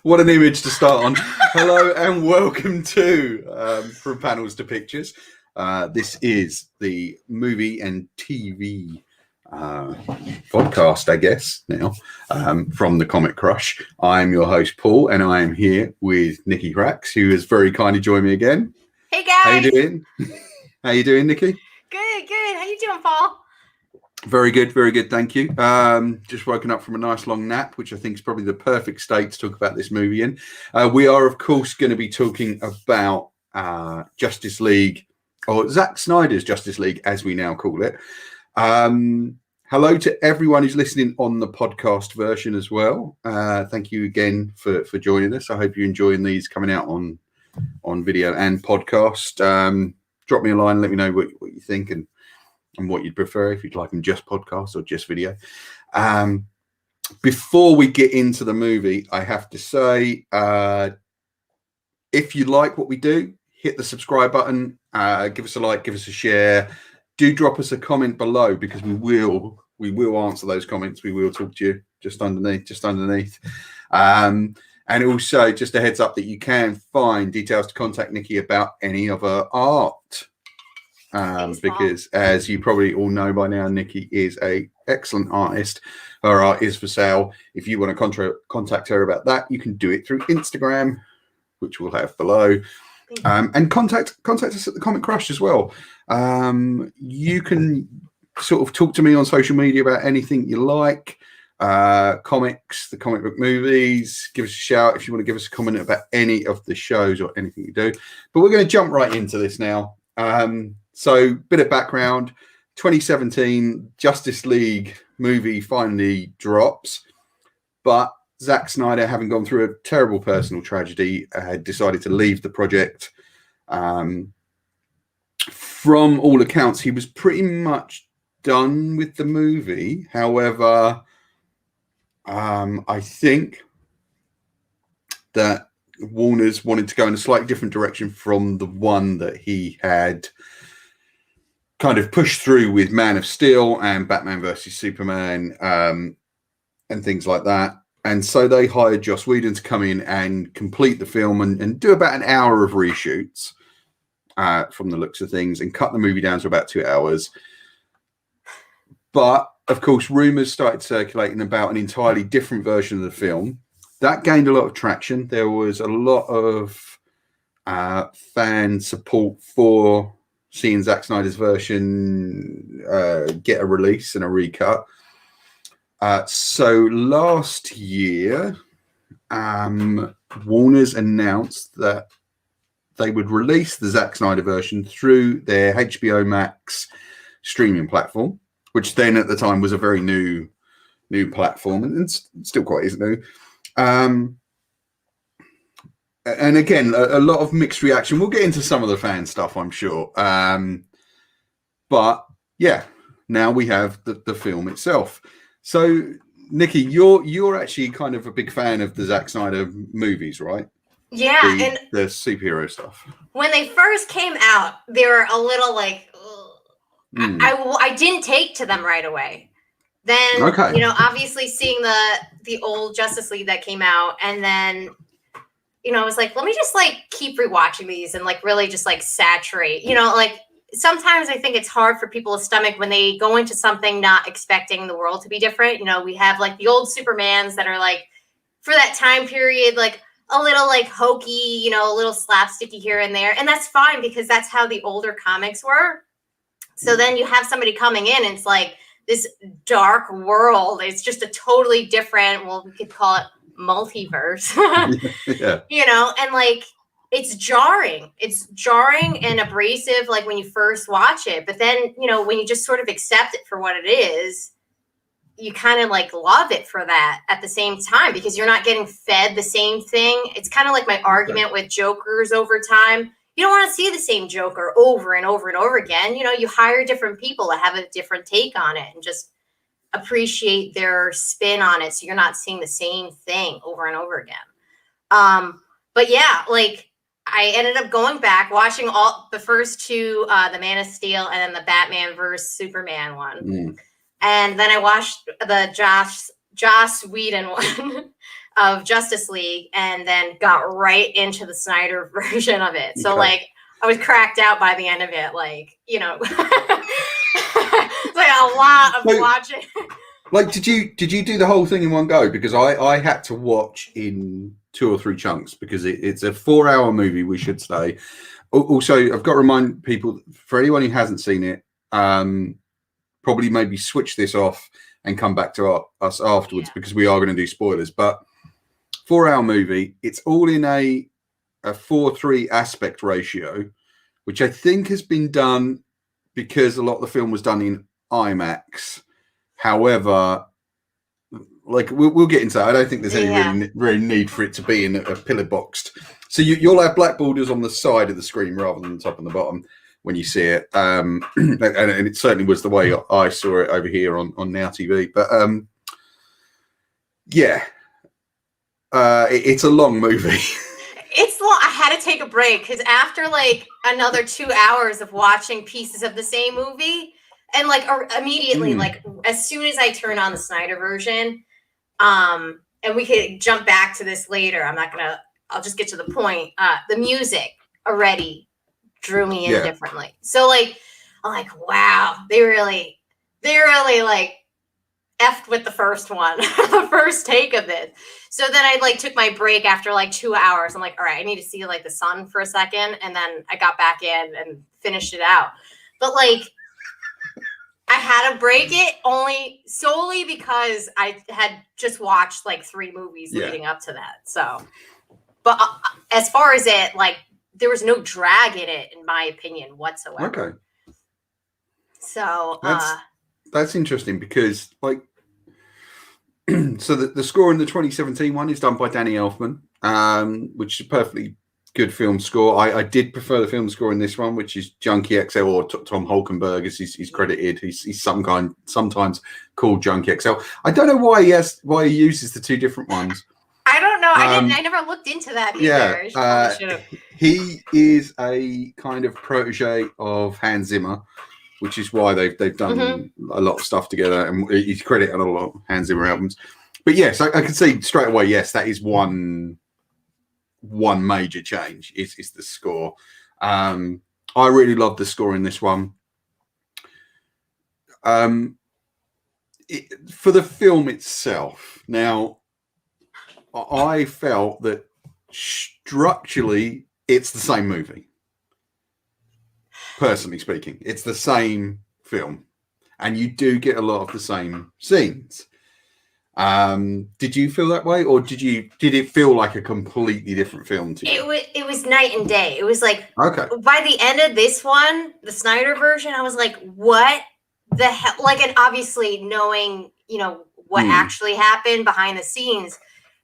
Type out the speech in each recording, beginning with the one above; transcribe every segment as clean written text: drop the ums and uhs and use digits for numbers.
What an image to start on. Hello and welcome to From Panels to Pictures. This is the movie and TV podcast, I guess, now, from the Comic Crush. I'm your host, Paul, and I am here with Nikki Hracs, who has very kindly joined me again. Hey, guys. How you doing? How you doing, Nikki? Good. How you doing, Paul? Very good, thank you. Just woken up from a nice long nap, which I think is probably the perfect state to talk about this movie in. We are, of course, going to be talking about Justice League, or Zack Snyder's Justice League, as we now call it. Hello to everyone who's listening on the podcast version as well. Thank you again for joining us. I hope you're enjoying these coming out on video and podcast. Drop me a line, let me know what you think and what you'd prefer, if you'd like them just podcast or just video. Before we get into the movie, I have to say, if you like what we do, hit the subscribe button, give us a like, give us a share. Do drop us a comment below, because we will answer those comments. We will talk to you just underneath. And also, just a heads up that you can find details to contact Nikki about any of her art. Because as you probably all know by now, Nikki is an excellent artist. Her art is for sale. If you want to contact her about that, you can do it through Instagram, which we'll have below. And contact us at the Comic Crush as well. You can sort of talk to me on social media about anything you like. Comics, the comic book movies. Give us a shout if you want to give us a comment about any of the shows or anything you do. But we're going to jump right into this now. So, bit of background, 2017 Justice League movie finally drops, but Zack Snyder, having gone through a terrible personal tragedy, had decided to leave the project. From all accounts, he was pretty much done with the movie. However, I think that Warner's wanted to go in a slightly different direction from the one that he had kind of pushed through with Man of Steel and Batman versus Superman, and things like that. And so they hired Joss Whedon to come in and complete the film and do about an hour of reshoots, from the looks of things, and cut the movie down to about 2 hours. But of course, rumors started circulating about an entirely different version of the film. That gained a lot of traction. There was a lot of fan support for seeing Zack Snyder's version get a release and a recut. So last year, Warner's announced that they would release the Zack Snyder version through their HBO Max streaming platform, which then at the time was a very new platform, and still quite is new. And again, a lot of mixed reaction. We'll get into some of the fan stuff, I'm sure. But yeah, now we have the film itself. So, Nikki, you're actually kind of a big fan of the Zack Snyder movies, right? Yeah, and the superhero stuff. When they first came out, they were a little like, I didn't take to them right away. Then, obviously seeing the old Justice League that came out, and then, I was like, let me just keep rewatching these and really just saturate. Sometimes I think it's hard for people to stomach when they go into something not expecting the world to be different. We have the old Supermans that are for that time period, a little hokey, a little slapsticky here and there. And that's fine, because that's how the older comics were. So then you have somebody coming in and it's this dark world. It's just a totally different, well, we could call it multiverse. Yeah. And it's jarring. It's jarring and abrasive when you first watch it. But then, when you just sort of accept it for what it is, you kind of love it for that at the same time, because you're not getting fed the same thing. It's kind of like my argument with Jokers over time. You don't want to see the same Joker over and over and over again. You hire different people to have a different take on it and just appreciate their spin on it, so you're not seeing the same thing over and over again. But yeah, I ended up going back, watching all the first two, the Man of Steel and then the Batman versus Superman one. And then I watched the Joss Whedon one of Justice League, and then got right into the Snyder version of it. So like I was cracked out by the end of it. Like, you know, it's like a lot of watching. Like, did you do the whole thing in one go? Because I had to watch in 2 or 3 chunks because it's a 4-hour movie, we should say. Also, I've got to remind people, for anyone who hasn't seen it, probably maybe switch this off and come back to us afterwards because we are going to do spoilers. But 4-hour movie, it's all in a 4:3 aspect ratio, which I think has been done because a lot of the film was done in IMAX. However, like we'll get into that. I don't think there's any really need for it to be in a pillar boxed. So you'll have black borders on the side of the screen rather than the top and the bottom when you see it. And it certainly was the way I saw it over here on Now TV. But it's a long movie. It's long. I had to take a break because after like another 2 hours of watching pieces of the same movie, and like immediately, like as soon as I turn on the Snyder version, and we could jump back to this later. I'll just get to the point. The music already drew me in differently. So like, I'm like, wow, they really like effed with the first one, the first take of this. So then I like took my break after like 2 hours. I'm like, all right, I need to see like the sun for a second. And then I got back in and finished it out. But like, I had to break it solely because I had just watched like 3 movies leading up to that. So, but as far as it, like, there was no drag in it, in my opinion, whatsoever. Okay. So, that's interesting because, like, so the score in the 2017 one is done by Danny Elfman, which is a perfectly good film score. I did prefer the film score in this one, which is Junkie XL, or Tom Holkenberg, as he's credited. He's sometimes called Junkie XL. I don't know why he uses the 2 different ones. I don't know. I never looked into that either. Yeah, he is a kind of protege of Hans Zimmer, which is why they've done a lot of stuff together, and he's credited on a lot of Hans Zimmer albums. But yes, I can see straight away. Yes, that is one major change is the score. I really love the score in this one. For the film itself, now I felt that structurally it's the same movie. Personally speaking, it's the same film, and you do get a lot of the same scenes. Did you feel that way, or did it feel like a completely different film to you? It was night and day. It was like, okay, by the end of this one, the Snyder version, I was like, what the hell? Like, and obviously knowing, you know, what actually happened behind the scenes,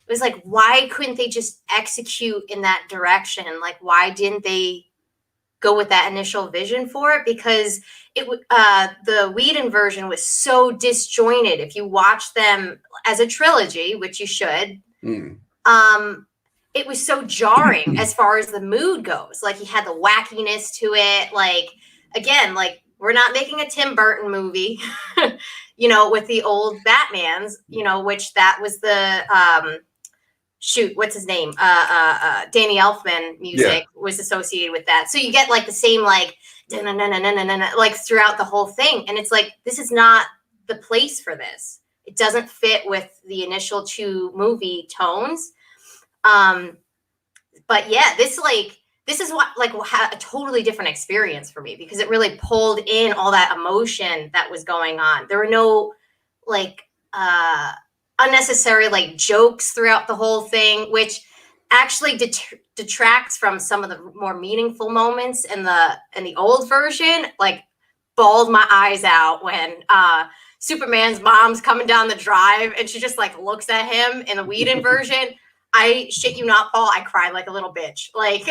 it was like, why couldn't they just execute in that direction? Like, why didn't they go with that initial vision for it? Because the Whedon version was so disjointed. If you watch them as a trilogy, which you should, it was so jarring as far as the mood goes. Like, he had the wackiness to it. Like, again, like, we're not making a Tim Burton movie, you know, with the old Batmans, you know, which that was the what's his name? Danny Elfman music was associated with that. So you get like the same like like throughout the whole thing. And it's like, this is not the place for this. It doesn't fit with the initial 2 movie tones. But yeah, this is what like a totally different experience for me, because it really pulled in all that emotion that was going on. There were no like unnecessary like jokes throughout the whole thing, which actually detracts from some of the more meaningful moments in the old version. Like, bawled my eyes out when Superman's mom's coming down the drive and she just like looks at him in the Whedon version. I shit you not, Paul, I cried like a little bitch. Like,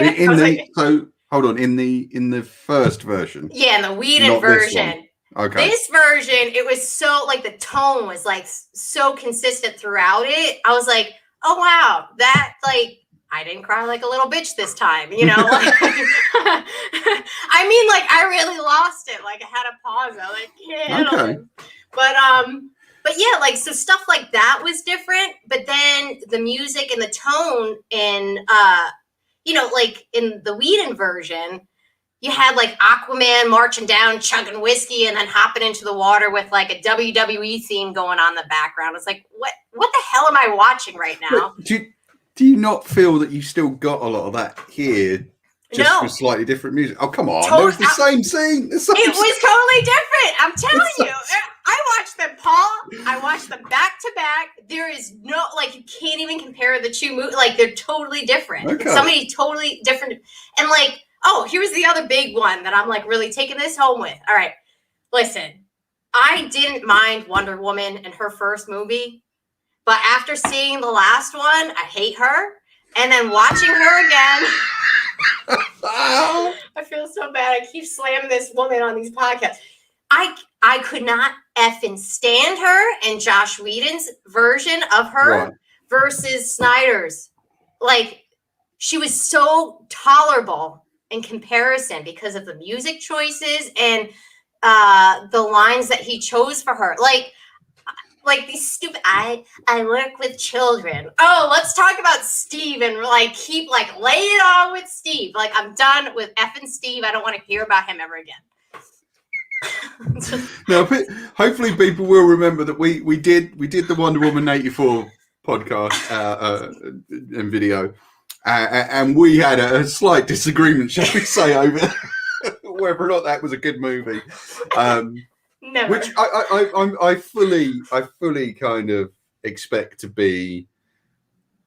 so hold on, in the first version. Yeah, in the Whedon version. Okay. This version, it was so like the tone was like so consistent throughout it. I was like, oh wow, that like I didn't cry like a little bitch this time, you know? Like, I mean, like, I really lost it. Like, I had to pause. I was like, yeah. Okay. But But yeah, like, so stuff like that was different. But then the music and the tone in, you know, like in the Whedon version, you had like Aquaman marching down, chugging whiskey, and then hopping into the water with like a WWE theme going on in the background. It's like, what the hell am I watching right now? Do you not feel that you still got a lot of that here, just with slightly different music? Oh, come on. It was the same scene. It was totally different. I'm telling you. I watched them, Paul. I watched them back to back. There is no, like, you can't even compare the two movies. Like, they're totally different. Okay. Somebody totally different. And like, oh, here's the other big one that I'm like really taking this home with. All right. Listen, I didn't mind Wonder Woman in her first movie, but after seeing the last one, I hate her. And then watching her again, I feel so bad. I keep slamming this woman on these podcasts. I could not effing stand her and Josh Whedon's version of her versus Snyder's. Like, she was so tolerable in comparison because of the music choices and the lines that he chose for her. Like these stupid, I work with children. Oh, let's talk about Steve and like keep like lay it on with Steve. Like, I'm done with effing Steve. I don't want to hear about him ever again. Now, hopefully people will remember that we did the Wonder Woman 84 podcast and video, and we had a slight disagreement, shall we say, over whether or not that was a good movie. Never. Which I fully kind of expect to be,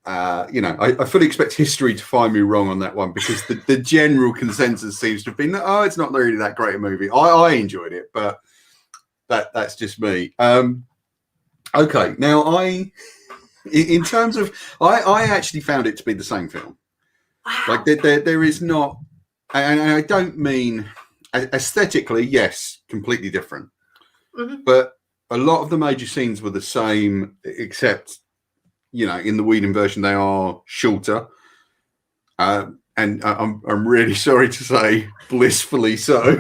I fully expect history to find me wrong on that one, because the general consensus seems to have been that, it's not really that great a movie. I enjoyed it, but that's just me. Okay, now in terms of, I actually found it to be the same film. Wow. Like there is not, and I don't mean aesthetically, yes, completely different. Mm-hmm. But a lot of the major scenes were the same, except, in the Whedon version, they are shorter. And I'm really sorry to say, blissfully so.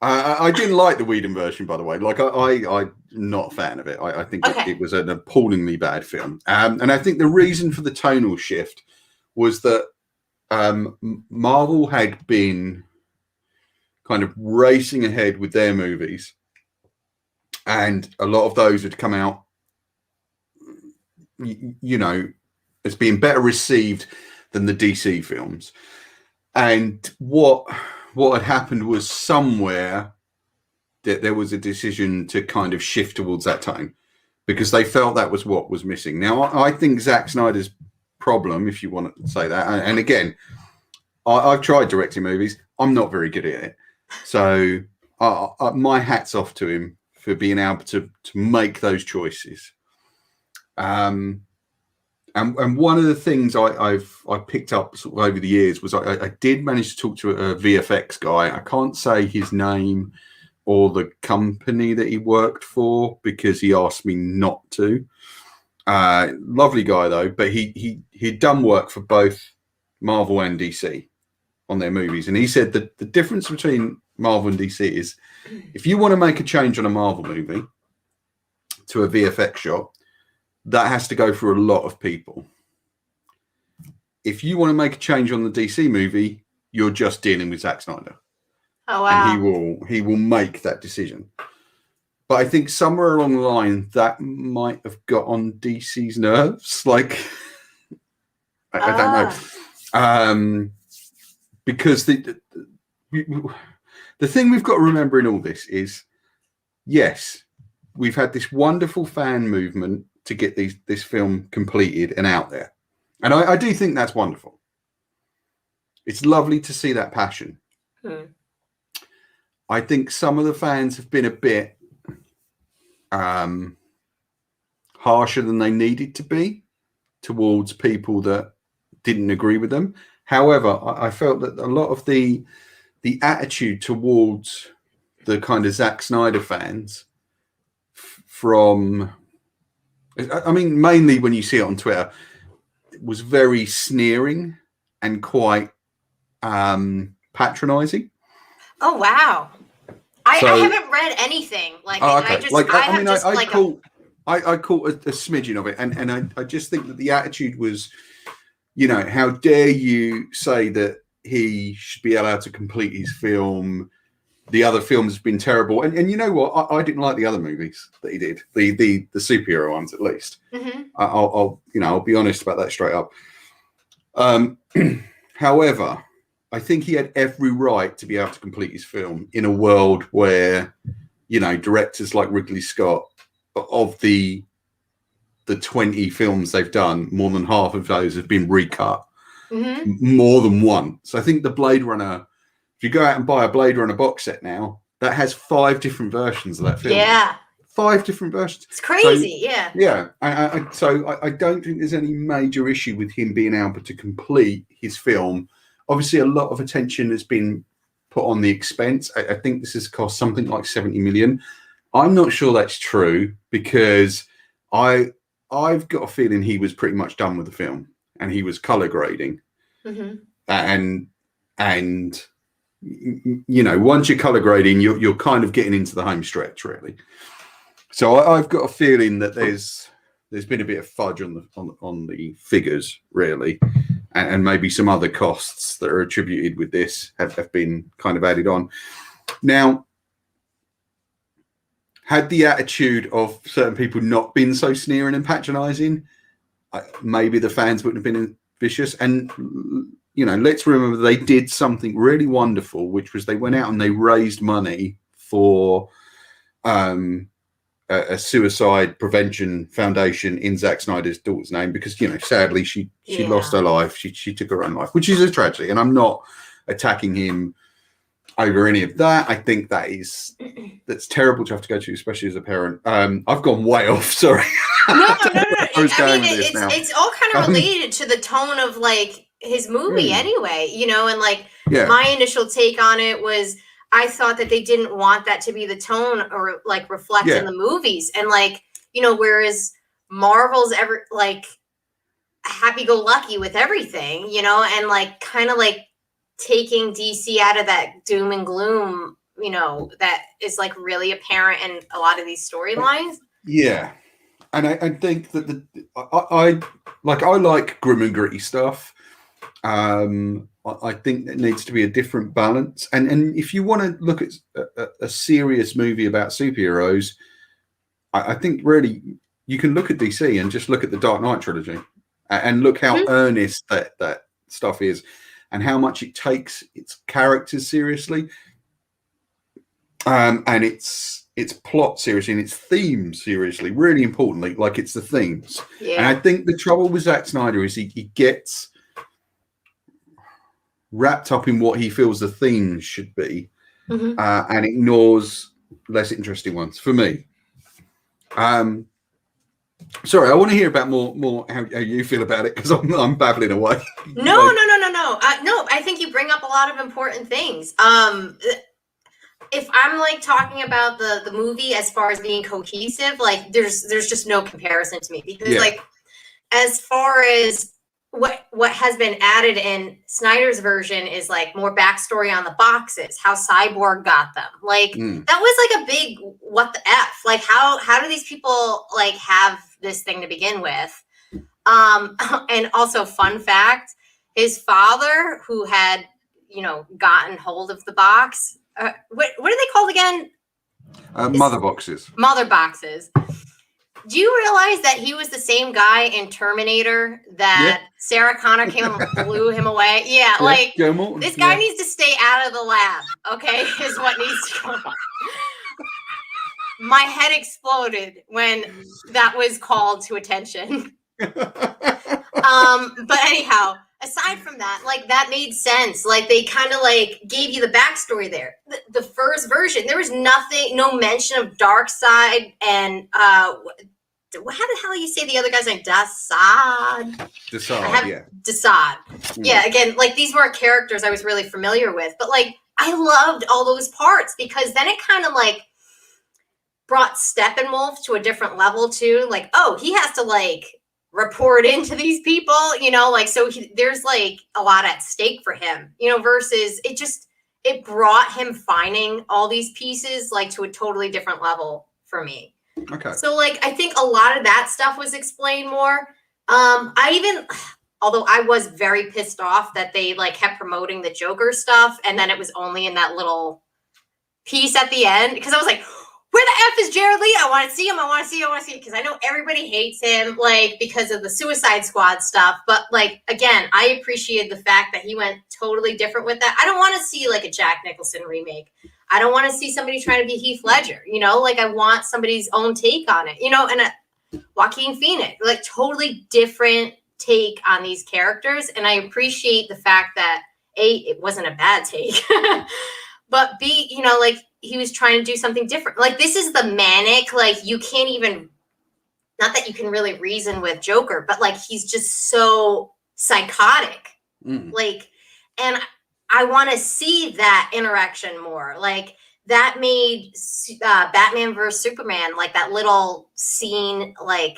I didn't like the Whedon version, by the way. Like, I'm not a fan of it. I think it was an appallingly bad film. And I think the reason for the tonal shift was that Marvel had been kind of racing ahead with their movies, and a lot of those had come out, as being better received than the DC films. And what had happened was somewhere that there was a decision to kind of shift towards that tone, because they felt that was what was missing. Now, I think Zack Snyder's problem, if you want to say that, and again, I've tried directing movies. I'm not very good at it. So my hat's off to him for being able to make those choices. And one of the things I picked up sort of over the years was I did manage to talk to a VFX guy. I can't say his name or the company that he worked for because he asked me not to. Lovely guy though, but he'd done work for both Marvel and DC on their movies, and he said that the difference between Marvel and DC is, if you want to make a change on a Marvel movie to a VFX shot, that has to go through a lot of people. If you want to make a change on the DC movie, you're just dealing with Zack Snyder. Oh wow! And he will make that decision. But I think somewhere along the line that might have got on DC's nerves. Like, I don't know. Because the thing we've got to remember in all this is, yes, we've had this wonderful fan movement to get this film completed and out there. And I do think that's wonderful. It's lovely to see that passion. I think some of the fans have been a bit harsher than they needed to be towards people that didn't agree with them. However, I felt that a lot of the attitude towards the kind of Zack Snyder fans from, I mean, mainly when you see it on Twitter, it was very sneering and quite patronizing. Oh, wow. I haven't read anything. Like, okay. I caught a smidgen of it, and I just think that the attitude was, you know, how dare you say that he should be allowed to complete his film? The other films have been terrible, and you know what? I didn't like the other movies that he did, the superhero ones at least. Mm-hmm. I'll be honest about that straight up. However, I think he had every right to be able to complete his film in a world where, you know, directors like Ridley Scott, of the 20 films they've done, more than half of those have been recut more than once. I think the Blade Runner, if you go out and buy a Blade Runner box set now, that has 5 different versions of that film. Yeah. 5 different versions. It's crazy, yeah. Yeah. So I don't think there's any major issue with him being able to complete his film. Obviously, a lot of attention has been put on the expense. I think this has cost something like 70 million. I'm not sure that's true, because I've got a feeling he was pretty much done with the film, and he was color grading. And you know, once you're color grading, you're kind of getting into the home stretch, really. So I've got a feeling that there's been a bit of fudge on the figures, really, and maybe some other costs that are attributed with this have been kind of added on. Now, had the attitude of certain people not been so sneering and patronizing, maybe the fans wouldn't have been vicious. And, you know, let's remember they did something really wonderful, which was they went out and they raised money for a suicide prevention foundation in Zack Snyder's daughter's name, because, you know, sadly she lost her life. She took her own life, which is a tragedy. And I'm not attacking him over any of that. I think that's terrible to have to go to, especially as a parent. I've gone way off. Sorry. No. It's all kind of related to the tone of like his movie anyway, you know, and like my initial take on it was, I thought that they didn't want that to be the tone or like reflect in the movies. And like, you know, whereas Marvel's ever like happy-go-lucky with everything, you know, and like kind of like taking DC out of that doom and gloom, you know, that is like really apparent in a lot of these storylines. Yeah. And I think that I like grim and gritty stuff. I think there needs to be a different balance. And if you want to look at a serious movie about superheroes, I think really you can look at DC and just look at the Dark Knight trilogy and look how earnest that stuff is, and how much it takes its characters seriously, and its plot seriously, and its themes seriously. Really importantly, like it's the themes. Yeah. And I think the trouble with Zack Snyder is he gets wrapped up in what he feels the themes should be, and ignores less interesting ones for me. Sorry, I want to hear about more how you feel about it, because I'm babbling away. No. No, I think you bring up a lot of important things. If I'm like talking about the movie as far as being cohesive, like there's just no comparison to me, because like as far as what has been added in Snyder's version is like more backstory on the boxes, how Cyborg got them. Like that was like a big what the F. Like how do these people like have this thing to begin with? And also fun fact, his father, who had, you know, gotten hold of the box, what are they called again? Mother boxes. Mother boxes. Do you realize that he was the same guy in Terminator that Sarah Connor came and blew him away? Yeah, like this guy needs to stay out of the lab, okay, is what needs to go on. My head exploded when that was called to attention. But anyhow, aside from that, like that made sense. Like they kind of like gave you the backstory there. The first version, there was no mention of Darkseid and how the hell you say the other guy's name? Desaad, yeah. Desaad. Yeah, again, like these weren't characters I was really familiar with, but like I loved all those parts, because then it kind of like brought Steppenwolf to a different level too. Like, oh, he has to like report into these people, you know, like, so there's like a lot at stake for him, you know, versus it it brought him finding all these pieces like to a totally different level for me. Okay. So like I think a lot of that stuff was explained more. Although I was very pissed off that they like kept promoting the Joker stuff and then it was only in that little piece at the end, because I was like, where the F is Jared Leto? I want to see him. I want to see him. Because I know everybody hates him, like, because of the Suicide Squad stuff. But, like, again, I appreciate the fact that he went totally different with that. I don't want to see, like, a Jack Nicholson remake. I don't want to see somebody trying to be Heath Ledger, you know? Like, I want somebody's own take on it, you know? And Joaquin Phoenix, like, totally different take on these characters. And I appreciate the fact that, A, it wasn't a bad take. But B, you know, like, he was trying to do something different. Like, this is the manic, like, you can't even, not that you can really reason with Joker, but, like, he's just so psychotic. Like, and I want to see that interaction more. Like, that made Batman vs. Superman, like, that little scene, like,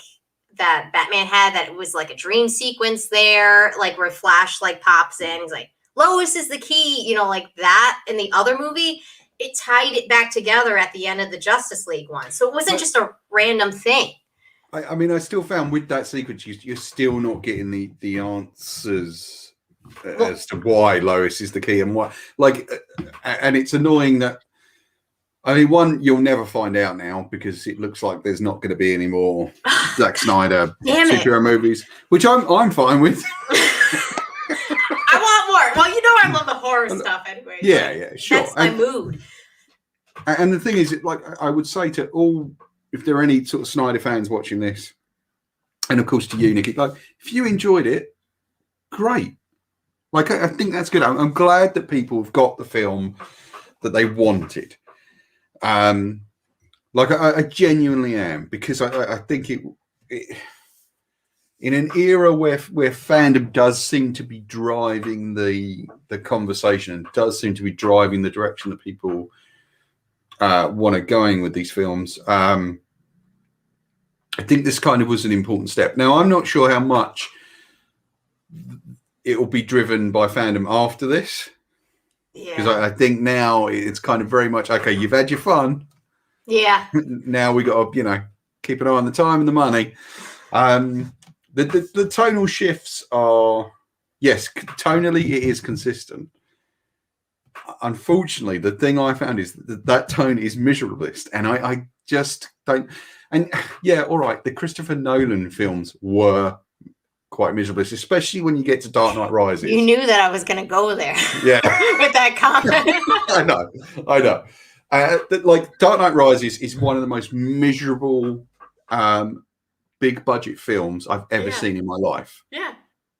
that Batman had, that it was, like, a dream sequence there, like, where Flash, like, pops in. He's like, Lois is the key, you know, like that in the other movie, it tied it back together at the end of the Justice League one. So it wasn't just a random thing. I mean, I still found with that sequence, you're still not getting the answers as to why Lois is the key and why. Like, and it's annoying that, I mean, one, you'll never find out now because it looks like there's not going to be any more Zack Snyder superhero movies, which I'm fine with. I want more. Well, you know I love the horror stuff anyway. Yeah, sure. That's my mood. And the thing is, like, I would say to all, if there are any sort of Snyder fans watching this, and of course to you, Nikki, like, if you enjoyed it, great. Like, I think that's good. I'm glad that people have got the film that they wanted. Like, I genuinely am, because I think it in an era where fandom does seem to be driving the conversation, does seem to be driving the direction that people want to going with these films. I think this kind of was an important step. Now, I'm not sure how much it will be driven by fandom after this, because I think now it's kind of very much, okay, you've had your fun. Yeah. Now we got to, you know, keep an eye on the time and the money. The tonal shifts are, yes, tonally it is consistent. Unfortunately, the thing I found is that tone is miserablest, and I just don't. And yeah, all right, the Christopher Nolan films were quite miserablest, especially when you get to Dark Knight Rises. You knew that I was going to go there. Yeah, with that comment. I know. Like, Dark Knight Rises is one of the most miserable big budget films I've ever seen in my life. Yeah.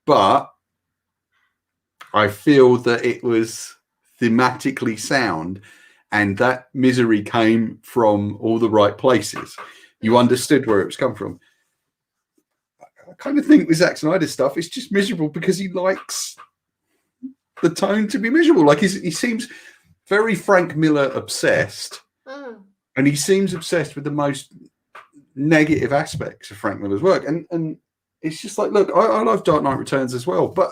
But I feel that it was thematically sound, and that misery came from all the right places. You understood where it was come from. I kind of think with Zack Snyder's stuff, it's just miserable because he likes the tone to be miserable. Like, he seems very Frank Miller obsessed, and he seems obsessed with the most negative aspects of Frank Miller's work, and it's just like, look, I love Dark Knight Returns as well, but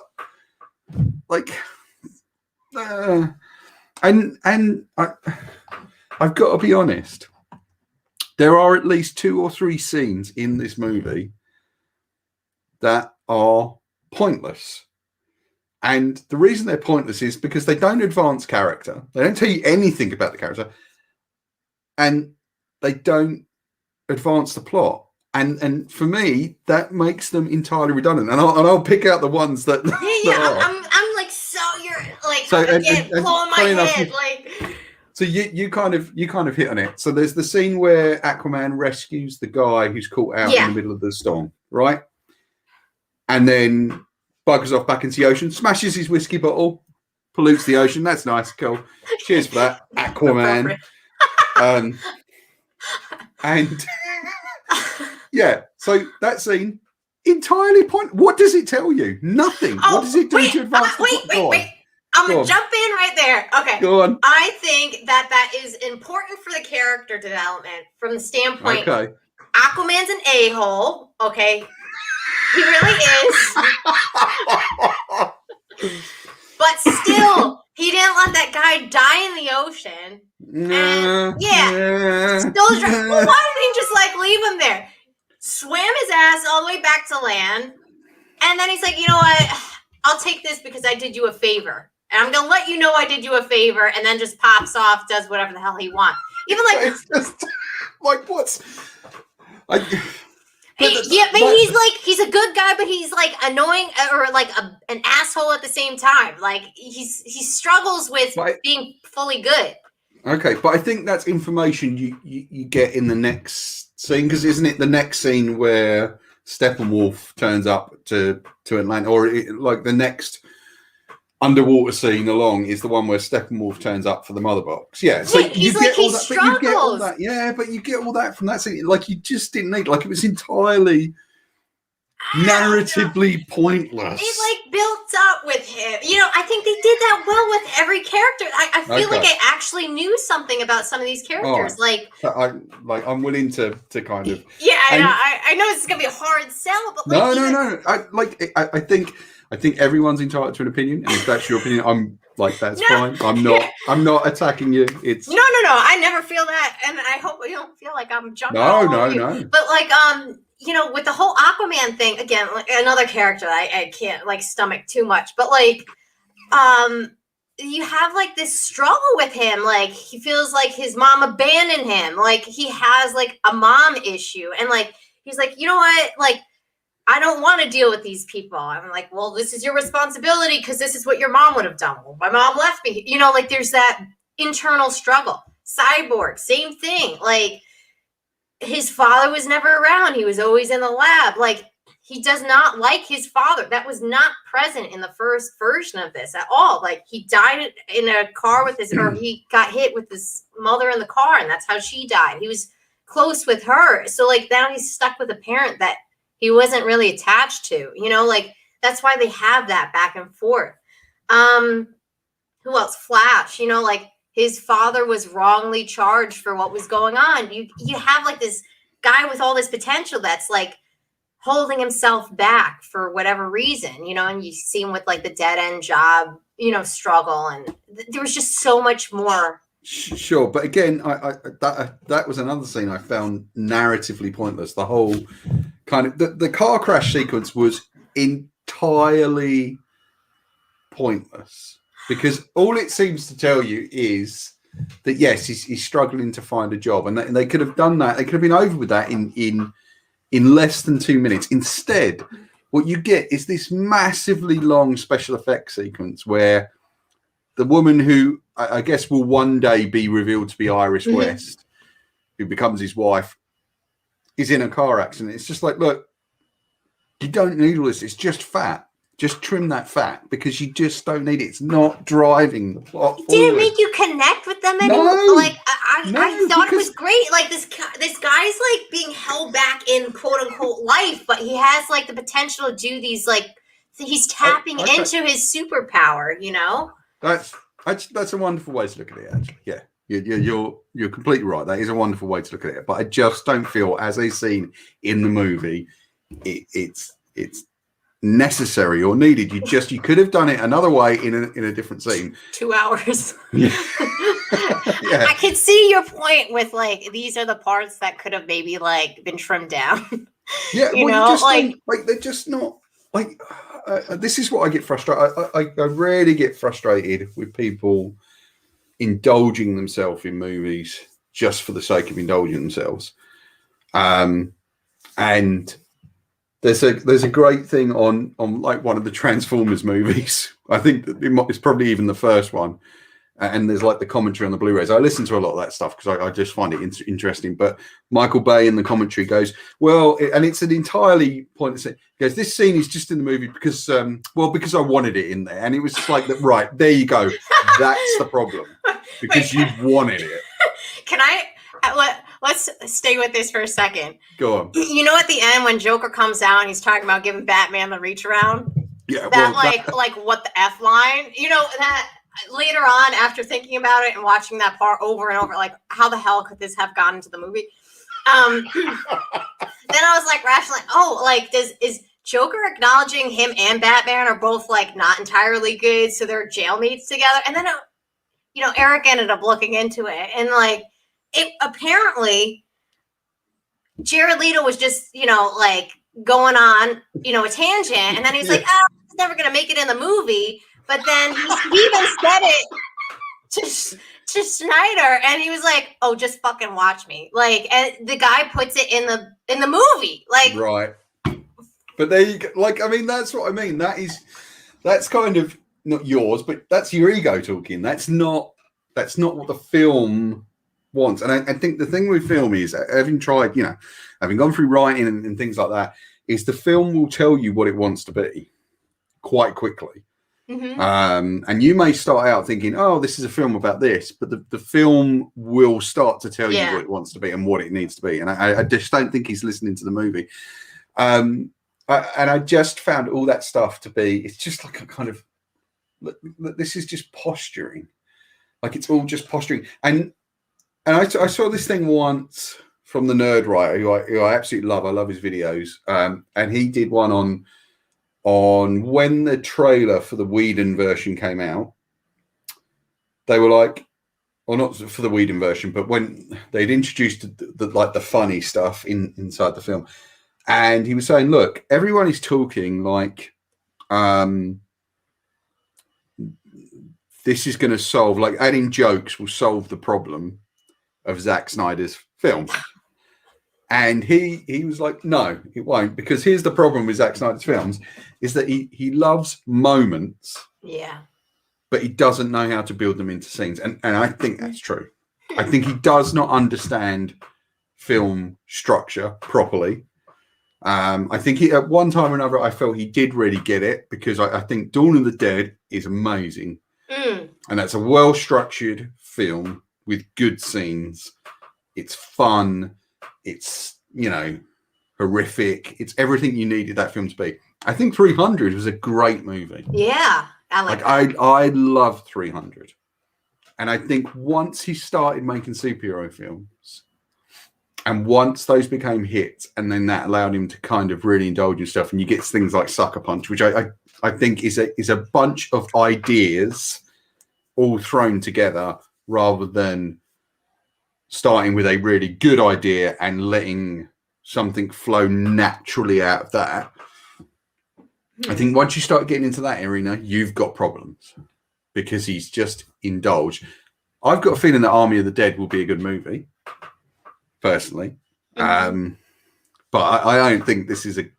like, and I've got to be honest, there are at least 2 or 3 scenes in this movie that are pointless. And the reason they're pointless is because they don't advance character. They don't tell you anything about the character. And they don't advance the plot. And for me, that makes them entirely redundant. And I'll pick out the ones that. I'm like, so you're like, so, blowing my head. Like, so you kind of hit on it. So there's the scene where Aquaman rescues the guy who's caught out in the middle of the storm, right? And then buggers off back into the ocean, smashes his whiskey bottle, pollutes the ocean. That's nice, cool. Cheers for that, Aquaman. And yeah, so that scene entirely what does it tell you? Nothing. What does it do to advance the plot? Wait. I'm gonna jump in right there. Okay. Go on. I think that is important for the character development from the standpoint. Okay. Aquaman's an a-hole. Okay. He really is. But still, He didn't let that guy die in the ocean. And still drowned. Well, why didn't he just like leave him there? Swam his ass all the way back to land. And then he's like, you know what? I'll take this because I did you a favor. And I'm going to let you know I did you a favor. And then just pops off, does whatever the hell he wants. Even like... It's just, like, what's... but he's a good guy, but he's like annoying or like an asshole at the same time. Like he struggles with being fully good. Okay, but I think that's information you get in the next scene, because isn't it the next scene where Steppenwolf turns up to Atlanta, or like the next underwater scene along is the one where Steppenwolf turns up for the mother box. Yeah, so he struggles. But you get all that from that scene. Like you just didn't need. Like it was entirely narratively pointless. It like built up with him. You know, I think they did that well with every character. I feel like I actually knew something about some of these characters. Right. I'm willing to kind of. Yeah, I know it's gonna be a hard sell, but like, no. I think everyone's entitled to an opinion, and if that's your opinion, I'm like, that's fine. I'm not attacking you. It's no. I never feel that, and I hope you don't feel like I'm jumping. No. But like, you know, with the whole Aquaman thing, again, like another character I can't like stomach too much, but like, you have like this struggle with him. Like he feels like his mom abandoned him. Like he has like a mom issue, and like he's like, you know what, like. I don't want to deal with these people. I'm like, well, this is your responsibility because this is what your mom would have done. Well, my mom left me. You know, like there's that internal struggle. Cyborg, same thing. Like his father was never around. He was always in the lab. Like he does not like his father. That was not present in the first version of this at all. Like he died in a car with or he got hit with his mother in the car, and that's how she died. He was close with her. So like now he's stuck with a parent that he wasn't really attached to, you know, like that's why they have that back and forth. Who else? Flash, you know, like his father was wrongly charged for what was going on. You have like this guy with all this potential that's like holding himself back for whatever reason, you know, and you see him with like the dead end job, you know, struggle. And there was just so much more. Sure, but again, that was another scene I found narratively pointless. The whole kind of the car crash sequence was entirely pointless because all it seems to tell you is that yes, he's struggling to find a job, and they could have done that. They could have been over with that in less than 2 minutes. Instead, what you get is this massively long special effects sequence where the woman who I guess will one day be revealed to be Iris West, who becomes his wife, is in a car accident. It's just like, look, you don't need all this. It's just fat. Just trim that fat because you just don't need it. It's not driving the plot forward. Didn't make you connect with them anymore. No, like I thought it was great. Like this guy's like being held back in quote unquote life, but he has like the potential to do these like he's tapping into his superpower. You know. That's a wonderful way to look at it, actually. Yeah, you're completely right. That is a wonderful way to look at it. But I just don't feel, as a scene in the movie, it's necessary or needed. You could have done it another way in a different scene. 2 hours. Yeah. Yeah. I could see your point with like these are the parts that could have maybe like been trimmed down. Yeah, you know, like they're just not like. This is what I get frustrated. I rarely get frustrated with people indulging themselves in movies just for the sake of indulging themselves. And there's a great thing on like one of the Transformers movies. I think that it's probably even the first one. And there's like the commentary on the Blu-rays. I listen to a lot of that stuff because I just find it interesting. But Michael Bay in the commentary goes, well, and it's an entirely pointless thing. He goes, this scene is just in the movie because I wanted it in there. And it was just like, right, there you go. That's the problem. Because you wanted it. Can let's stay with this for a second. Go on. You know, at the end when Joker comes out and he's talking about giving Batman the reach around? Yeah. Like what the F line? You know, that... Later on, after thinking about it and watching that part over and over, like, how the hell could this have gone into the movie? Then I was like, rationally, is Joker acknowledging him and Batman are both like not entirely good, so they're jailmates together. And then, Eric ended up looking into it, and like it apparently Jared Leto was just like going on a tangent, and then he's like, "Oh, he's never gonna make it in the movie." But then he even said it to Snyder, and he was like, "Oh, just fucking watch me." Like, and the guy puts it in the movie, like, right. But there you go. Like, I mean, that's what I mean. That's kind of not yours, but that's your ego talking. That's not what the film wants. And I think the thing with film is, having tried, having gone through writing and things like that, is the film will tell you what it wants to be quite quickly. Mm-hmm. And you may start out thinking, oh, this is a film about this, but the film will start to tell you what it wants to be and what it needs to be. And I just don't think he's listening to the movie. And I just found all that stuff to be, it's just like a kind of, this is just posturing. Like, it's all just posturing. And I saw this thing once from the Nerd Writer, who I absolutely love. I love his videos. And he did one on when the trailer for the Whedon version came out. They were like, well, not for the Whedon version, but when they'd introduced the funny stuff inside the film. And he was saying, look, everyone is talking like this is going to solve, like adding jokes will solve the problem of Zack Snyder's film. And he was like, no, it won't, because here's the problem with Zack Snyder's films is that he loves moments. Yeah. But he doesn't know how to build them into scenes. And I think that's true. I think he does not understand film structure properly. I think at one time or another, I felt he did really get it, because I think Dawn of the Dead is amazing. And that's a well-structured film with good scenes. It's fun. It's, horrific. It's everything you needed that film to be. I think 300 was a great movie. Yeah. I love 300. And I think once he started making superhero films, and once those became hits, and then that allowed him to kind of really indulge in stuff, and you get things like Sucker Punch, which I think is a bunch of ideas all thrown together, rather than starting with a really good idea and letting something flow naturally out of that. I think once you start getting into that arena, you've got problems, because he's just indulged. I've got a feeling that Army of the Dead will be a good movie, personally. But I don't think this is a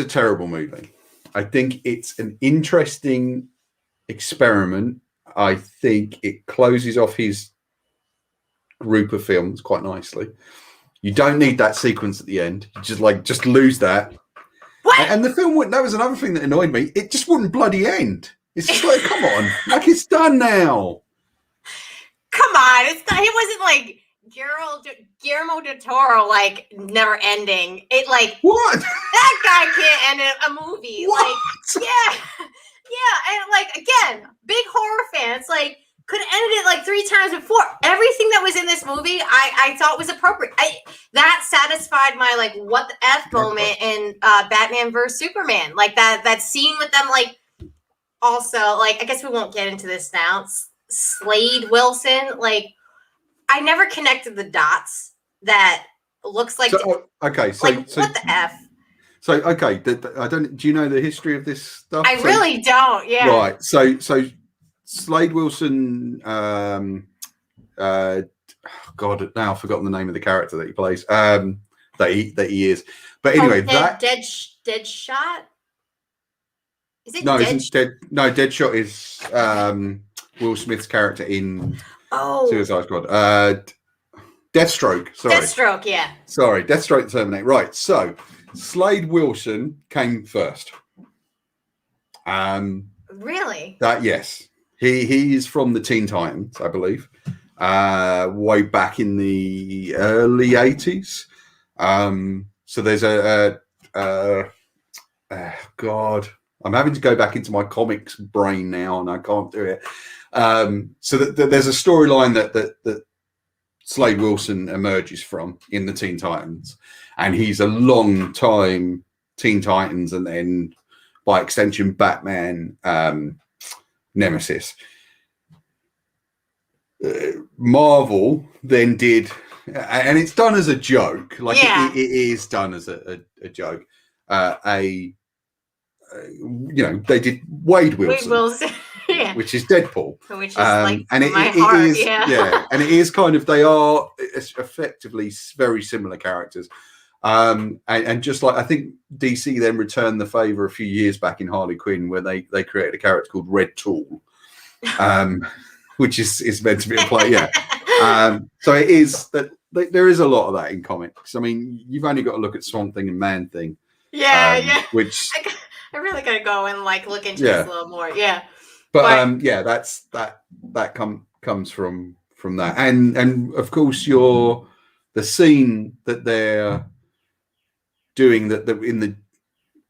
terrible movie. I think it's an interesting experiment. I think it closes off his group of films quite nicely. You don't need that sequence at the end. You just lose that. What? And the film wouldn't. That was another thing that annoyed me. It just wouldn't bloody end. It's just like, come on, like, it's done now. Come on, it's not. It wasn't like Guillermo del Toro, like, never ending. It like what? That guy can't end a movie. What? Like, yeah, and like again, big horror fans like could have ended it like 3 times before. Everything that was in this movie, I thought was appropriate. That satisfied my like what the F moment in Batman vs Superman. Like that scene with them, like, also, like, I guess we won't get into this now. Slade Wilson, like, I never connected the dots. That looks like what the F? So okay, I don't. Do you know the history of this stuff? I really don't. Yeah. Right. So Slade Wilson. God, now I've forgotten the name of the character that he plays. That he is. But anyway, Dead Shot. Is it Deadshot is Will Smith's character in Suicide Squad. Deathstroke. Sorry. Deathstroke. Yeah. Sorry, Deathstroke the Terminator. Right. So Slade Wilson came first. Really? Yes. He is from the Teen Titans, I believe. Way back in the early 80s. So there's God, I'm having to go back into my comics brain now, and I can't do it. So there's a storyline that Slade Wilson emerges from in the Teen Titans, and he's a long time Teen Titans and then by extension Batman nemesis. Marvel then did, and it's done as a joke, like it is done as a joke. They did Wade Wilson. Yeah. Which is Deadpool, which is like and my heart, is, and it is kind of, they are effectively very similar characters, and just like, I think DC then returned the favor a few years back in Harley Quinn, where they created a character called Red Tool, which is meant to be a play, so it is that there is a lot of that in comics. I mean, you've only got to look at Swamp Thing and Man Thing, which I really gotta go and like look into this a little more, But that comes from that, and of course the scene that they're doing that in the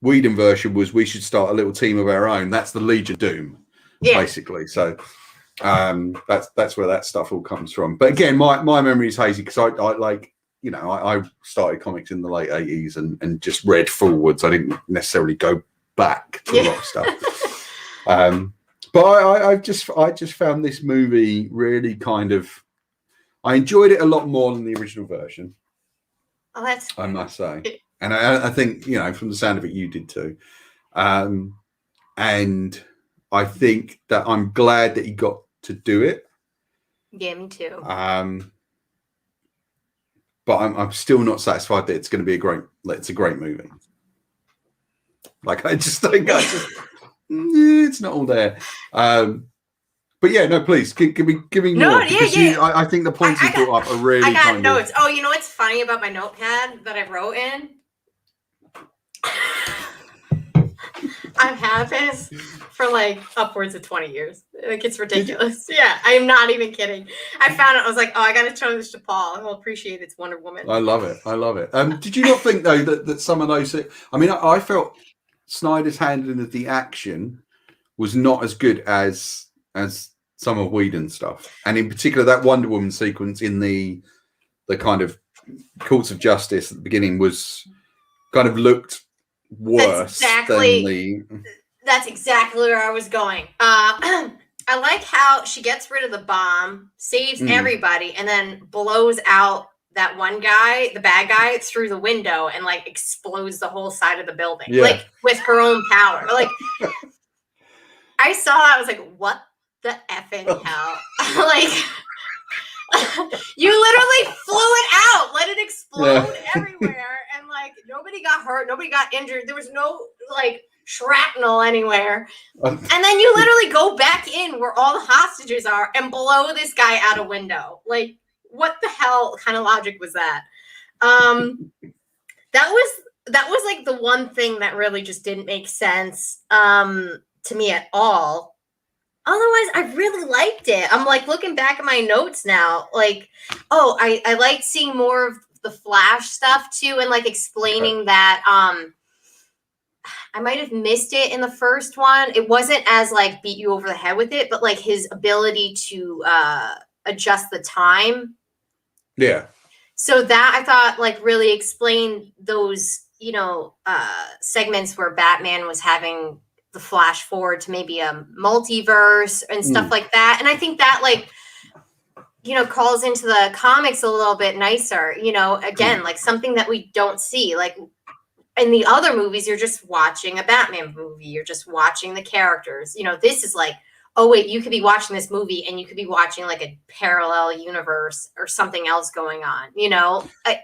Whedon version was, we should start a little team of our own. That's the Legion of Doom, basically. So that's where that stuff all comes from. But again, my memory is hazy because I started comics in the late 80s and just read forwards. I didn't necessarily go back to a lot of stuff. But I just found this movie really kind of, I enjoyed it a lot more than the original version. Oh, that's, I must say, and I think, from the sound of it, you did too. And I think that I'm glad that he got to do it. Yeah, me too. But I'm still not satisfied that it's going to be it's a great movie. Like, I just think it's not all there. But yeah, no, please give me more. I think the points you brought up are really. I got notes. Oh, you know what's funny about my notepad that I wrote in? I've had this for like upwards of 20 years. Like, it's ridiculous. Yeah, I'm not even kidding. I found it. I was like, oh, I got to show this to Paul. He'll appreciate it's Wonder Woman. I love it. Did you not think though that some of those? I mean, I felt Snyder's handling of the action was not as good as some of Whedon's stuff, and in particular that Wonder Woman sequence in the kind of courts of justice at the beginning was kind of looked worse That's exactly where I was going. I like how she gets rid of the bomb, saves everybody, and then blows out that one guy, the bad guy, through the window and like explodes the whole side of the building, like with her own power. Like, I saw that, I was like, what the effing hell? Like, you literally flew it out, let it explode everywhere, and like nobody got hurt, nobody got injured. There was no like shrapnel anywhere. And then you literally go back in where all the hostages are and blow this guy out a window. Like, what the hell kind of logic was that? That was like the one thing that really just didn't make sense to me at all. Otherwise, I really liked it. I'm like looking back at my notes now, like, oh, I liked seeing more of the Flash stuff too, and like explaining that I might have missed it in the first one. It wasn't as like beat you over the head with it, but like his ability to adjust the time. Yeah. So that I thought like really explained those, segments where Batman was having the flash forward to maybe a multiverse and stuff like that. And I think that like, calls into the comics a little bit nicer, again, like something that we don't see. Like in the other movies, you're just watching a Batman movie. You're just watching the characters. This is like, oh wait, you could be watching this movie and you could be watching like a parallel universe or something else going on. I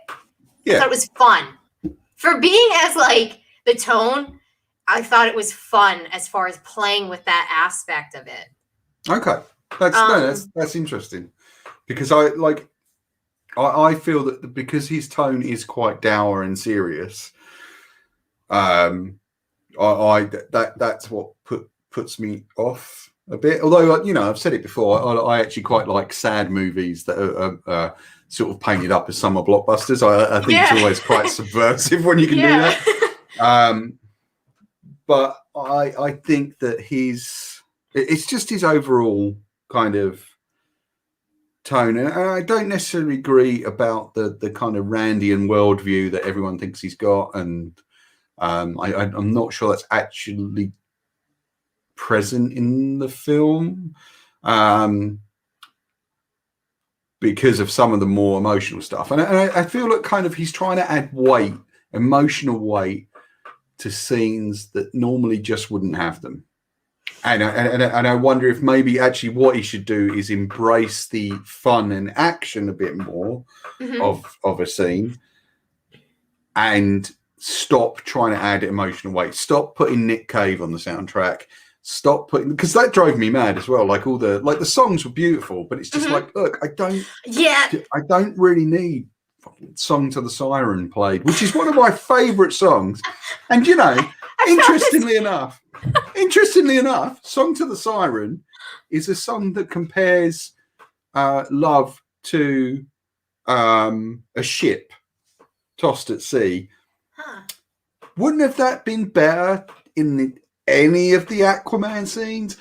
thought it was fun for being as like the tone. I thought it was fun as far as playing with that aspect of it. Okay, that's interesting, because I feel that because his tone is quite dour and serious, that's what puts me off a bit. Although I've said it before, I actually quite like sad movies that are sort of painted up as summer blockbusters. I think it's always quite subversive when you can do that. But I think that it's just his overall kind of tone, and I don't necessarily agree about the kind of Randian worldview that everyone thinks he's got, and I'm not sure that's actually present in the film. Because of some of the more emotional stuff. And I feel like kind of he's trying to add weight, emotional weight, to scenes that normally just wouldn't have them. And I wonder if maybe actually what he should do is embrace the fun and action a bit more of a scene, and stop trying to add emotional weight. Stop putting Nick Cave on the soundtrack. Stop putting, because that drove me mad as well. Like the songs were beautiful, but it's just like, look, I don't really need Song to the Siren played, which is one of my favorite songs. And you know, interestingly enough, Song to the Siren is a song that compares love to a ship tossed at sea. Wouldn't have that been better in any of the Aquaman scenes,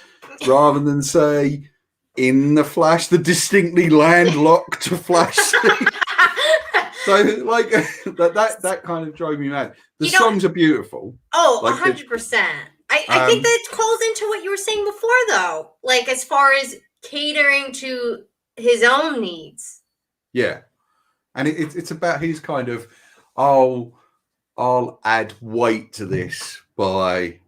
rather than say in the Flash, the distinctly landlocked Flash scene? So like that kind of drove me mad. The songs are beautiful. Oh, 100%. I think that calls into what you were saying before, though. Like as far as catering to his own needs. Yeah, and it's about his kind of, I'll add weight to this by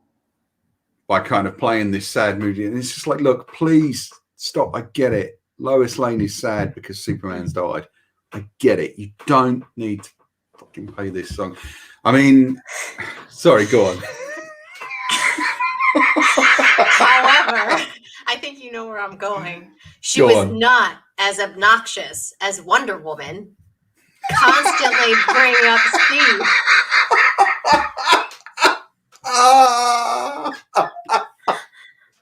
kind of playing this sad mood. And it's just like, look, please stop. I get it. Lois Lane is sad because Superman's died. I get it. You don't need to fucking play this song. I mean, sorry, go on. However, I think you know where I'm going. She was not as obnoxious as Wonder Woman, constantly bringing up Steve.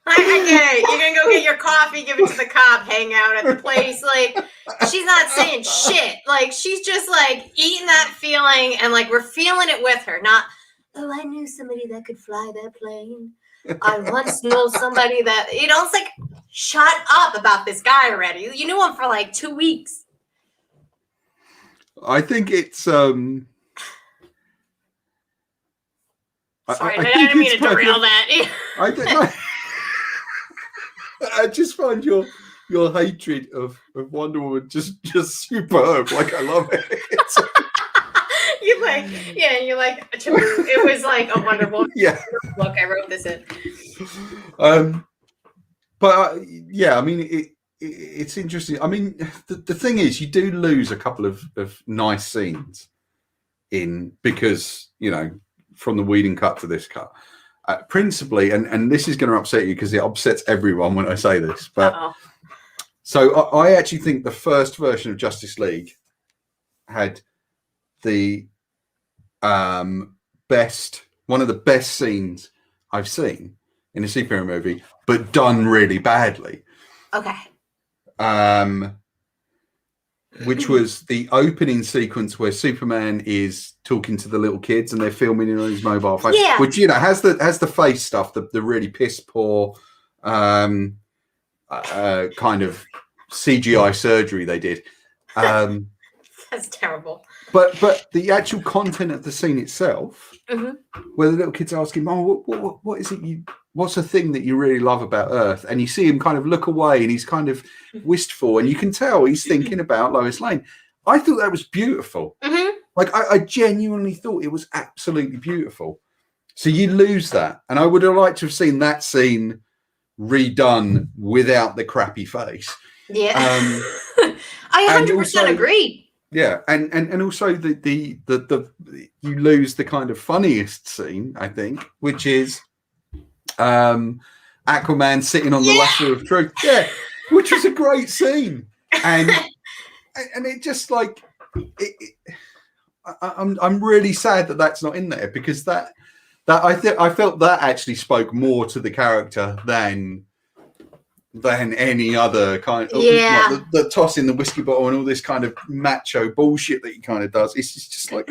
I get it. You're gonna go get your coffee, give it to the cop, hang out at the place. Like, she's not saying shit. Like, she's just like eating that feeling, and like we're feeling it with her. Not, oh, I knew somebody that could fly that plane. I once knew somebody that, it's like, shut up about this guy already. You knew him for like 2 weeks. I think it's Sorry, I didn't mean to derail that. I don't know. I just find your hatred of Wonder Woman just superb. Like, I love it. You're like, it was like a Wonder Woman. Yeah. Look, I wrote this in. Yeah, I mean, it's interesting. I mean, the thing is, you do lose a couple of nice scenes because, from the Whedon cut to this cut. Principally, and this is going to upset you because it upsets everyone when I say this, but so I actually think the first version of Justice League had the one of the best scenes I've seen in a superhero movie, but done really badly. Okay. Which was the opening sequence where Superman is talking to the little kids and they're filming it on his mobile phone, which has the face stuff, the really piss poor kind of CGI surgery they did. That's terrible. But the actual content of the scene itself, where the little kids ask him, "Oh, what is it what's the thing that you really love about Earth?" And you see him kind of look away and he's kind of wistful, and you can tell he's thinking about Lois Lane. I thought that was beautiful. Like, I genuinely thought it was absolutely beautiful. So you lose that. And I would have liked to have seen that scene redone without the crappy face. Yeah. I 100% agree. Yeah, and also the you lose the kind of funniest scene, I think, which is Aquaman sitting on the lasso of truth. Yeah, which is a great scene, and it just like I'm really sad that that's not in there, because that I felt that actually spoke more to the character than any other kind of the tossing the whiskey bottle and all this kind of macho bullshit that he kind of does. It's just like,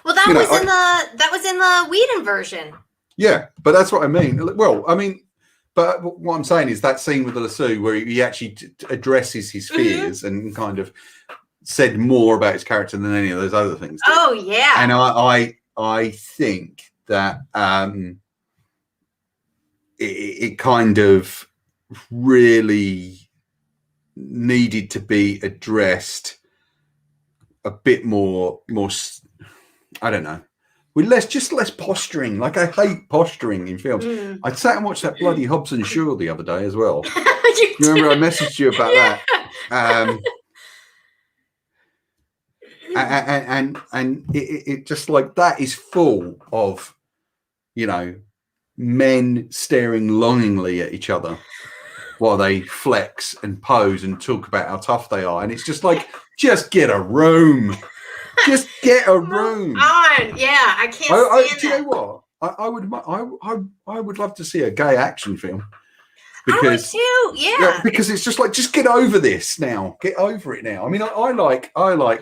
well, that was in the Whedon version. Yeah, but that's what I mean. Well, I mean, But what I'm saying is that scene with the lasso where he actually addresses his fears and kind of said more about his character than any of those other things did. Oh yeah. And I think that it kind of really needed to be addressed a bit more. I don't know, with less posturing. Like, I hate posturing in films. I sat and watched that bloody Hobbs and Shaw the other day as well. You remember I messaged you about that. And it just like that is full of, you know, men staring longingly at each other while they flex and pose and talk about how tough they are. And it's just like, just get a room. Just get a room. Yeah, I can't stand do you know what? I would love to see a gay action film. Because, I would too, yeah. Because it's just like, just get over this now. Get over it now. I mean, I like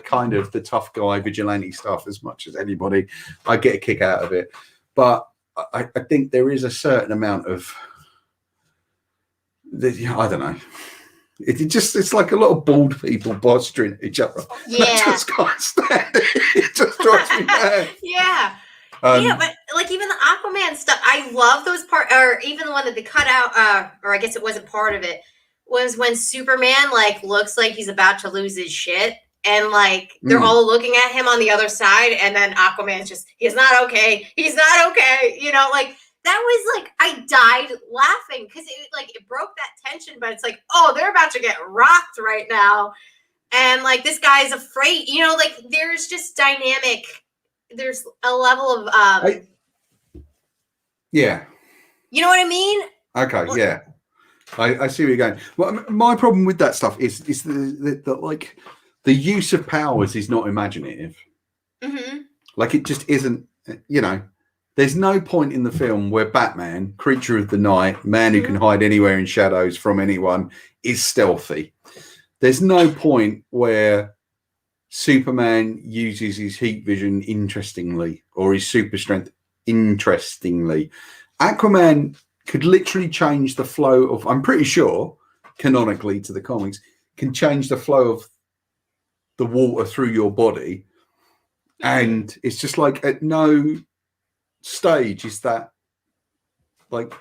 kind of the tough guy vigilante stuff as much as anybody. I get a kick out of it. But I think there is a certain amount of, I don't know. It's like a lot of bald people posturing at each other. Yeah. I just can't stand it. It just drives me mad. Yeah. Yeah, but like even the Aquaman stuff, I love those parts, or even the one that they cut out, or I guess it wasn't part of it, was when Superman like looks like he's about to lose his shit, and like they're all looking at him on the other side, and then Aquaman's just, he's not okay, you know, like that was like, I died laughing because it broke that tension, but it's like, oh, they're about to get rocked right now, and like this guy's afraid, you know, like there's just dynamic. There's a level of yeah, you know what I mean? Okay, yeah, I see where you're going. Well, my problem with that stuff is the like the use of powers is not imaginative. Like, it just isn't. You know, there's no point in the film where Batman, creature of the night, man who can hide anywhere in shadows from anyone, is stealthy. There's no point where Superman uses his heat vision interestingly, or his super strength interestingly. Aquaman could literally change the flow of, I'm pretty sure, canonically to the comics, can change the flow of the water through your body. And it's just like, at no stage is that like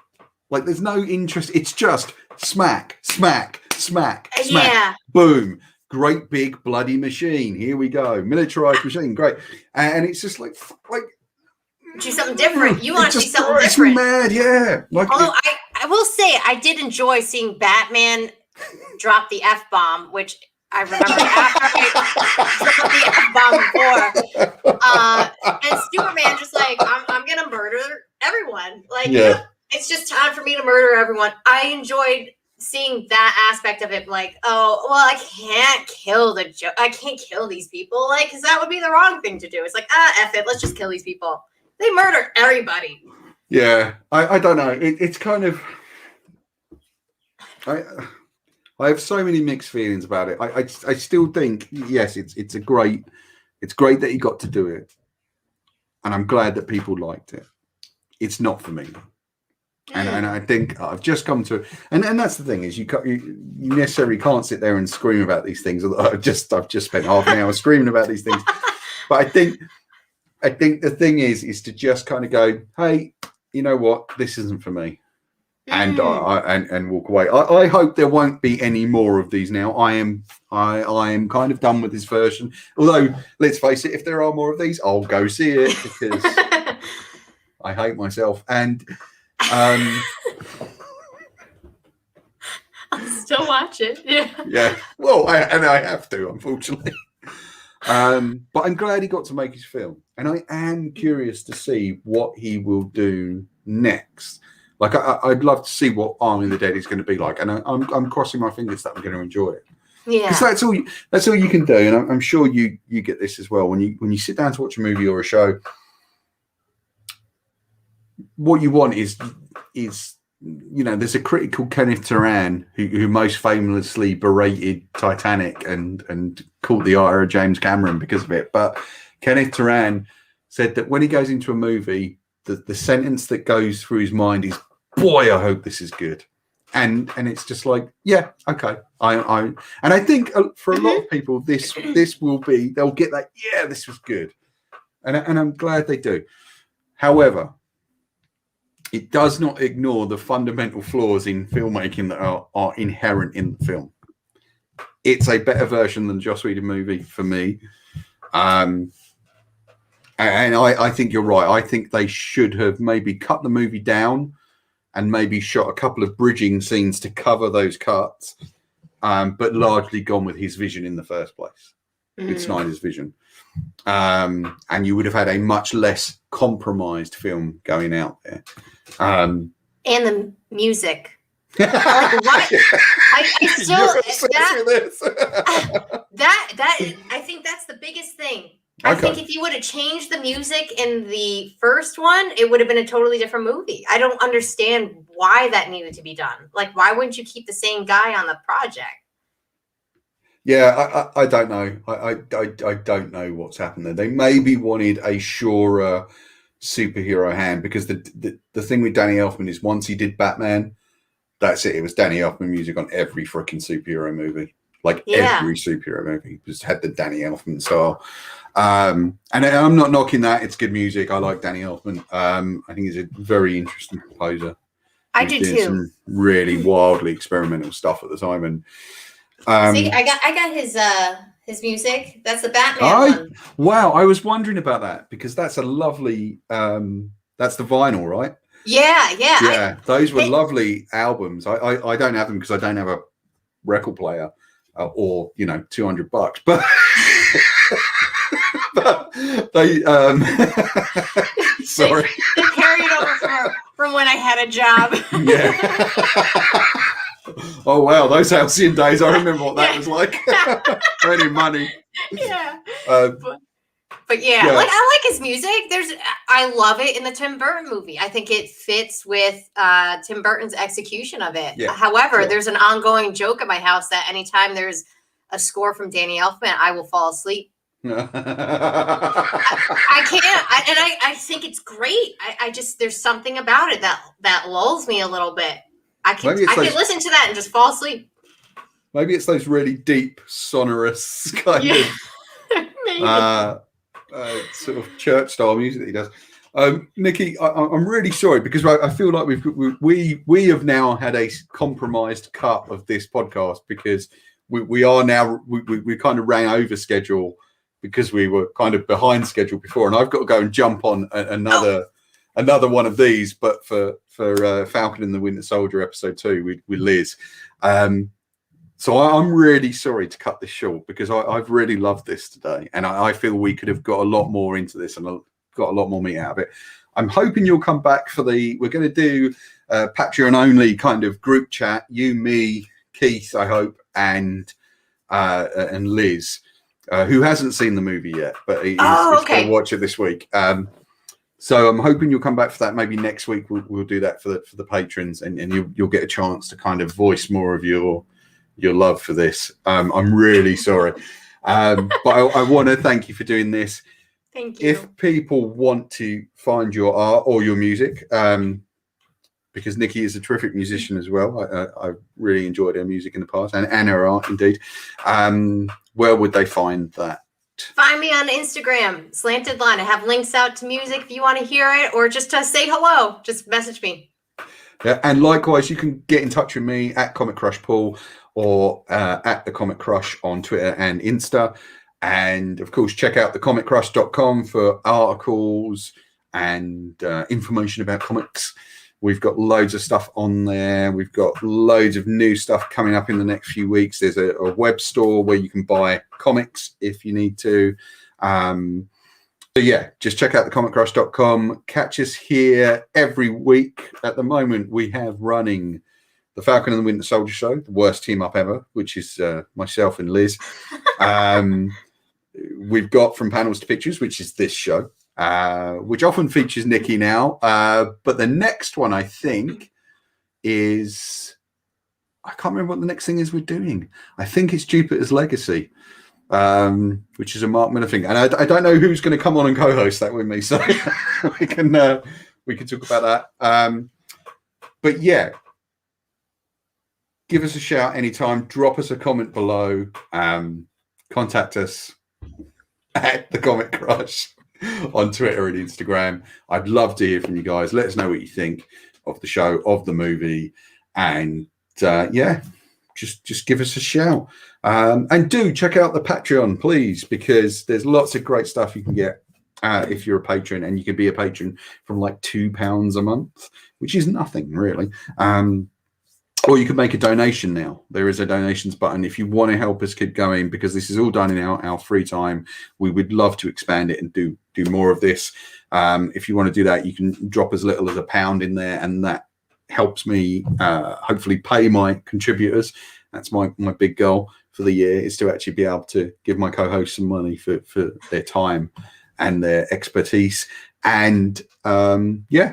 there's no interest. It's just smack, smack, smack, smack, yeah. Boom. Great big bloody machine. Here we go. Militarized machine. Great. And it's just like do something different. You want to see something it's different. Mad, yeah. Like, although I will say I did enjoy seeing Batman drop the F-bomb, which I remember after I dropped the F-bomb before. And Superman just like, I'm gonna murder everyone. Like, yeah. It's just time for me to murder everyone. I enjoyed seeing that aspect of it, like, oh, well, I can't kill I can't kill these people, like, because that would be the wrong thing to do. It's like, F it, let's just kill these people. They murder everybody. Yeah, I don't know. It's kind of, I have so many mixed feelings about it. I still think, yes, it's great that he got to do it, and I'm glad that people liked it. It's not for me. And I think I've just come to, and that's the thing is you necessarily can't sit there and scream about these things. I've just spent half an hour screaming about these things, but I think the thing is to just kind of go, hey, you know what, this isn't for me, and walk away. I hope there won't be any more of these now. I am kind of done with this version. Although, let's face it, if there are more of these, I'll go see it because I hate myself and. I'll still watch it. Yeah. Well, I have to, unfortunately. But I'm glad he got to make his film, and I am curious to see what he will do next. Like, I'd love to see what Army of the Dead is going to be like, and I'm crossing my fingers that I'm going to enjoy it. Yeah, because that's all you can do, and I'm sure you get this as well when you sit down to watch a movie or a show. What you want is there's a critic called Kenneth Turan who most famously berated Titanic and called the ire of James Cameron because of it. But Kenneth Turan said that when he goes into a movie, the sentence that goes through his mind is boy, I hope this is good. And it's just like, yeah, okay. And I think for a lot of people, this will be, they'll get that, yeah, this was good. And I'm glad they do. However, it does not ignore the fundamental flaws in filmmaking that are inherent in the film. It's a better version than the Joss Whedon movie for me. And I think you're right. I think they should have maybe cut the movie down and maybe shot a couple of bridging scenes to cover those cuts, but largely gone with his vision in the first place, with Snyder's vision. And you would have had a much less compromised film going out there. And the music. Like, what? I still that I think that's the biggest thing. I think if you would have changed the music in the first one, it would have been a totally different movie. I don't understand why that needed to be done. Like, why wouldn't you keep the same guy on the project? Yeah, I don't know. I don't know what's happened there. They maybe wanted a surer superhero hand, because the thing with Danny Elfman is once he did Batman, that's it. It was Danny Elfman music on every freaking superhero movie. Like every superhero movie just had the Danny Elfman style. And I'm not knocking that. It's good music. I like Danny Elfman. I think he's a very interesting composer. I do too. Some really wildly experimental stuff at the time. And see, I got his music. That's the Batman one. Wow, I was wondering about that, because that's a lovely. That's the vinyl, right? Yeah. Those were lovely albums. I don't have them because I don't have a record player, or $200, but. But they sorry. They carried over from when I had a job. Yeah. Oh wow, those halcyon days! I remember what that was like. Earning money. Yeah. But yeah, like I like his music. I love it in the Tim Burton movie. I think it fits with Tim Burton's execution of it. Yeah. However, there's an ongoing joke at my house that anytime there's a score from Danny Elfman, I will fall asleep. I can't. I think it's great. I just, there's something about it that lulls me a little bit. I can listen to that and just fall asleep. Maybe it's those really deep, sonorous kind of sort of church style music that he does. Nikki, I'm really sorry, because I feel like we have now had a compromised cut of this podcast, because we are now we kind of ran over schedule, because we were kind of behind schedule before, and I've got to go and jump on another one of these, but for Falcon and the Winter Soldier episode 2 with Liz. So I'm really sorry to cut this short, because I've really loved this today, and I feel we could have got a lot more into this and got a lot more meat out of it. I'm hoping you'll come back we're going to do Patreon only kind of group chat, you, me, Keith, I hope, and Liz. Who hasn't seen the movie yet, but he's going to watch it this week. So I'm hoping you'll come back for that. Maybe next week we'll do that for the patrons, and you'll get a chance to kind of voice more of your love for this. I'm really sorry, but I want to thank you for doing this. Thank you. If people want to find your art or your music, because Nikki is a terrific musician as well. I really enjoyed her music in the past, and her art indeed. Where would they find that? Find me on Instagram, Slanted Line. I have links out to music if you want to hear it, or just to say hello. Just message me. Yeah, and likewise, you can get in touch with me at Comic Crush Paul, or at the Comic Crush on Twitter and Insta. And of course, check out thecomiccrush.com for articles and information about comics. We've got loads of stuff on there. We've got loads of new stuff coming up in the next few weeks. There's a web store where you can buy comics if you need to. So yeah, just check out thecomiccrush.com. Catch us here every week. At the moment, we have running the Falcon and the Winter Soldier show, the worst team up ever, which is myself and Liz. We've got From Panels to Pictures, which is this show. Which often features Nikki now, but the next one I think is, I can't remember what the next thing is we're doing. I think it's Jupiter's Legacy, which is a Mark Miller thing, and I don't know who's going to come on and co-host that with me, so we can talk about that. But yeah, give us a shout anytime. Drop us a comment below. Contact us at The Comic Crush on Twitter and Instagram. I'd love to hear from you guys. Let us know what you think of the show, of the movie, and yeah, just give us a shout. And do check out the Patreon, please, because there's lots of great stuff you can get if you're a patron, and you can be a patron from like £2 a month, which is nothing really. Or you can make a donation now. There is a donations button if you want to help us keep going, because this is all done in our free time. We would love to expand it and do more of this. If you want to do that, you can drop as little as £1 in there, and that helps me hopefully pay my contributors. That's my big goal for the year, is to actually be able to give my co-hosts some money for their time and their expertise. And yeah,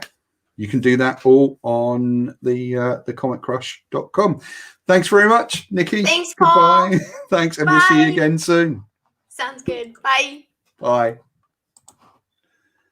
you can do that all on the thecomiccrush.com. Thanks very much, Nikki. Thanks, Paul. Goodbye. Thanks, and Bye. we'll see you again soon. Sounds good. Bye. Bye.